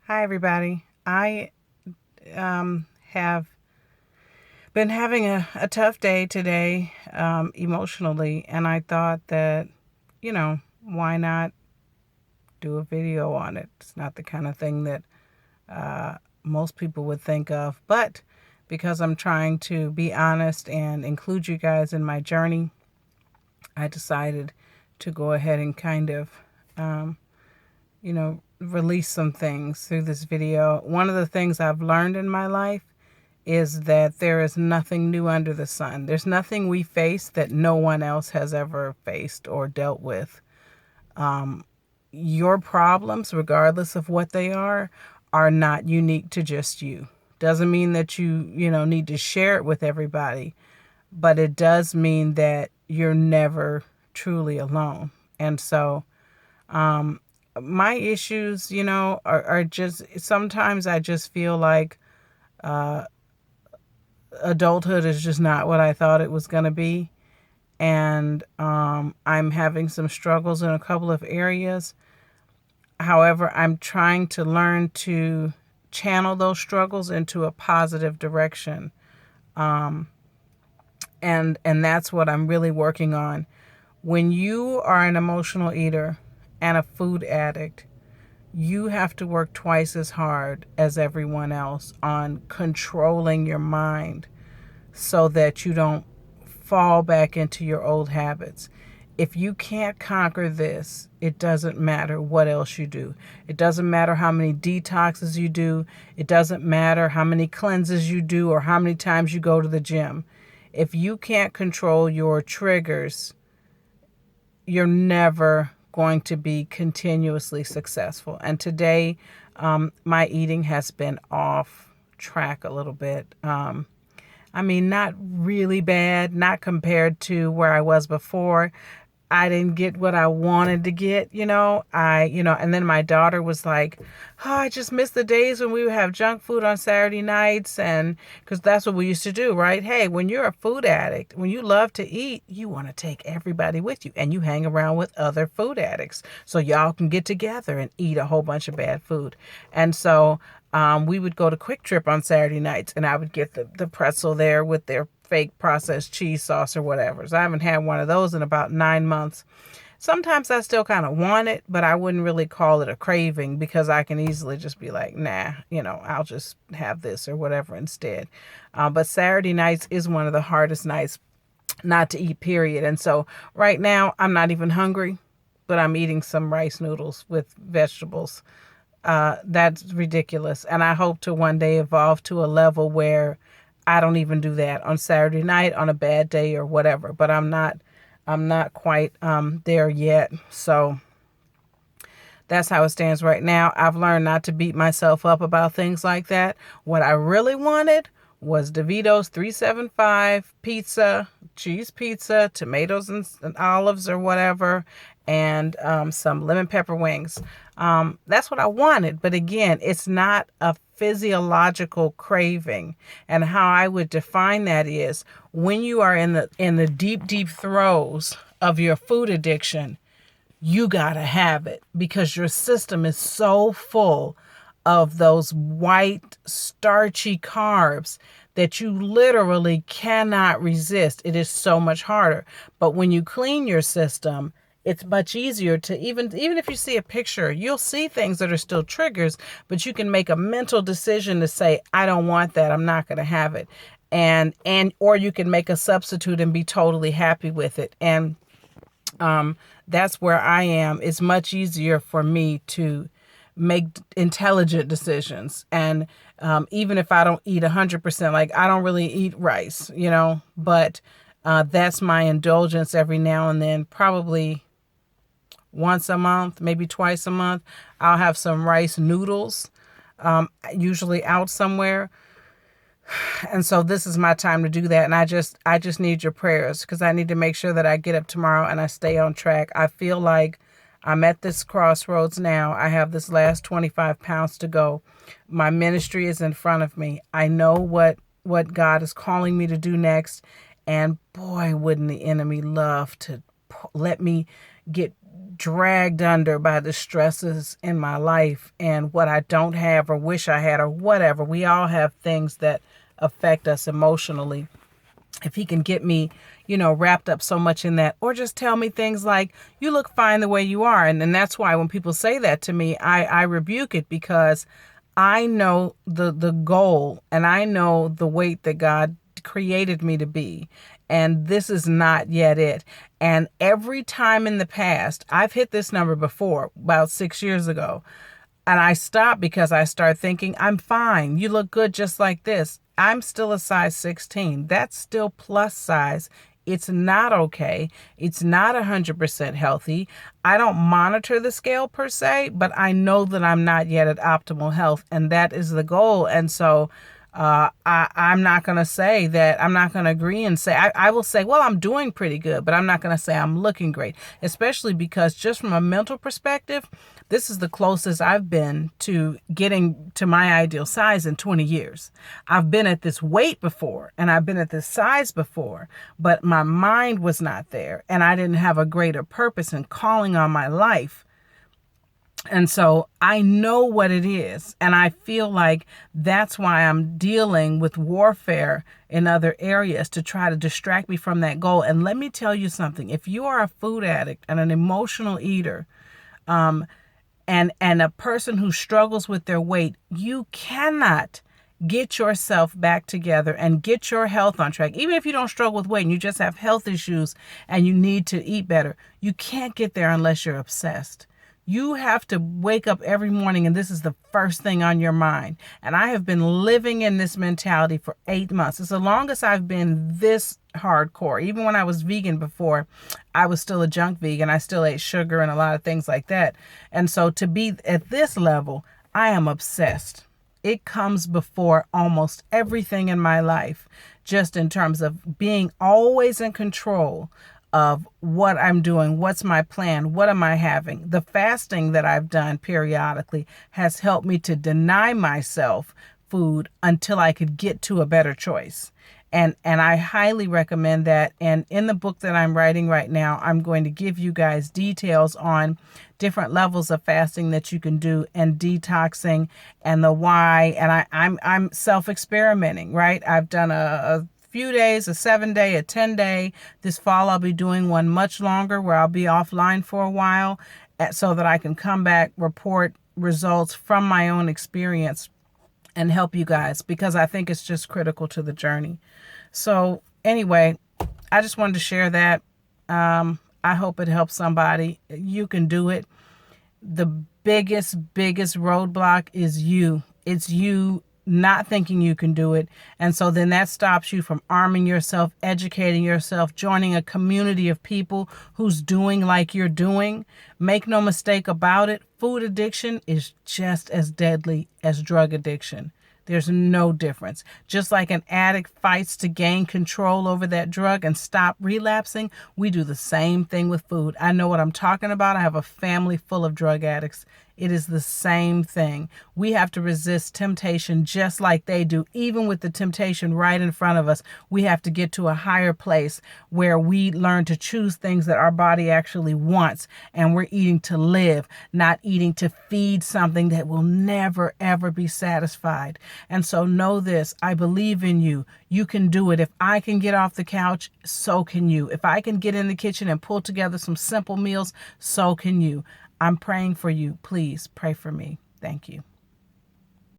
Hi, everybody. I have been having a tough day today emotionally, and I thought that, why not do a video on it? It's not the kind of thing that most people would think of, but because I'm trying to be honest and include you guys in my journey, I decided to go ahead and kind of, release some things through this video. One of the things I've learned in my life is that there is nothing new under the sun. There's nothing we face that no one else has ever faced or dealt with. Your problems, regardless of what they are not unique to just you. Doesn't mean that you need to share it with everybody, but it does mean that you're never truly alone. And so, my issues, are just sometimes I just feel like adulthood is just not what I thought it was going to be. And I'm having some struggles in a couple of areas. However, I'm trying to learn to channel those struggles into a positive direction. And that's what I'm really working on. When you are an emotional eater and a food addict, you have to work twice as hard as everyone else on controlling your mind so that you don't fall back into your old habits. If you can't conquer this, it doesn't matter what else you do. It doesn't matter how many detoxes you do. It doesn't matter how many cleanses you do or how many times you go to the gym. If you can't control your triggers, you're never going to be continuously successful. And today, my eating has been off track a little bit. Not really bad, not compared to where I was before. I didn't get what I wanted to get, and then my daughter was like, oh, I just miss the days when we would have junk food on Saturday nights. And because that's what we used to do, right? Hey, when you're a food addict, when you love to eat, you want to take everybody with you and you hang around with other food addicts so y'all can get together and eat a whole bunch of bad food. And so we would go to Quick Trip on Saturday nights and I would get the pretzel there with their fake processed cheese sauce or whatever. So I haven't had one of those in about 9 months. Sometimes I still kind of want it, but I wouldn't really call it a craving because I can easily just be like, nah, I'll just have this or whatever instead. But Saturday nights is one of the hardest nights not to eat, period. And so right now I'm not even hungry, but I'm eating some rice noodles with vegetables. That's ridiculous. And I hope to one day evolve to a level where I don't even do that on Saturday night on a bad day or whatever, but I'm not quite there yet. So that's how it stands right now. I've learned not to beat myself up about things like that. What I really wanted was DeVito's 375 pizza, cheese pizza, tomatoes and olives or whatever, and some lemon pepper wings. That's what I wanted. But again, it's not a physiological craving. And how I would define that is when you are in the deep throes of your food addiction, you gotta have it because your system is so full of those white starchy carbs that you literally cannot resist. It is so much harder. But when you clean your system, it's much easier to even if you see a picture, you'll see things that are still triggers, but you can make a mental decision to say, I don't want that. I'm not going to have it. And or you can make a substitute and be totally happy with it. And that's where I am. It's much easier for me to make intelligent decisions. And even if I don't eat 100%, like I don't really eat rice, but that's my indulgence every now and then, probably once a month, maybe twice a month. I'll have some rice noodles, usually out somewhere. And so this is my time to do that. And I just need your prayers because I need to make sure that I get up tomorrow and I stay on track. I feel like I'm at this crossroads now. I have this last 25 pounds to go. My ministry is in front of me. I know what God is calling me to do next. And boy, wouldn't the enemy love to let me get dragged under by the stresses in my life and what I don't have or wish I had or whatever. We all have things that affect us emotionally. If he can get me, wrapped up so much in that, or just tell me things like, you look fine the way you are. And then that's why when people say that to me, I rebuke it, because I know the goal, and I know the weight that God created me to be. And this is not yet it. And every time in the past, I've hit this number before, about 6 years ago. And I stopped because I started thinking, I'm fine. You look good just like this. I'm still a size 16. That's still plus size. It's not okay. It's not 100% healthy. I don't monitor the scale per se, but I know that I'm not yet at optimal health, and that is the goal. And so I'm not going to say that. I'm not going to agree and say, I will say, well, I'm doing pretty good, but I'm not going to say I'm looking great, especially because just from a mental perspective, this is the closest I've been to getting to my ideal size in 20 years. I've been at this weight before, and I've been at this size before, but my mind was not there, and I didn't have a greater purpose and calling on my life. And so I know what it is. And I feel like that's why I'm dealing with warfare in other areas to try to distract me from that goal. And let me tell you something. If you are a food addict and an emotional eater, and a person who struggles with their weight, you cannot get yourself back together and get your health on track. Even if you don't struggle with weight and you just have health issues and you need to eat better, you can't get there unless you're obsessed. You have to wake up every morning and this is the first thing on your mind. And I have been living in this mentality for 8 months. It's the longest I've been this hardcore. Even when I was vegan before, I was still a junk vegan. I still ate sugar and a lot of things like that. And so to be at this level, I am obsessed. It comes before almost everything in my life, just in terms of being always in control of what I'm doing, what's my plan, what am I having. The fasting that I've done periodically has helped me to deny myself food until I could get to a better choice. And I highly recommend that. And in the book that I'm writing right now, I'm going to give you guys details on different levels of fasting that you can do and detoxing and the why. And I'm self-experimenting, right? I've done a few days, a 7-day, a 10-day. This fall, I'll be doing one much longer where I'll be offline for a while so that I can come back, report results from my own experience and help you guys, because I think it's just critical to the journey. So anyway, I just wanted to share that. I hope it helps somebody. You can do it. The biggest roadblock is you. It's you not thinking you can do it. And so then that stops you from arming yourself, educating yourself, joining a community of people who's doing like you're doing. Make no mistake about it. Food addiction is just as deadly as drug addiction. There's no difference. Just like an addict fights to gain control over that drug and stop relapsing, we do the same thing with food. I know what I'm talking about. I have a family full of drug addicts. It is the same thing. We have to resist temptation just like they do. Even with the temptation right in front of us, we have to get to a higher place where we learn to choose things that our body actually wants, and we're eating to live, not eating to feed something that will never, ever be satisfied. And so know this, I believe in you. You can do it. If I can get off the couch, so can you. If I can get in the kitchen and pull together some simple meals, so can you. I'm praying for you. Please pray for me. Thank you.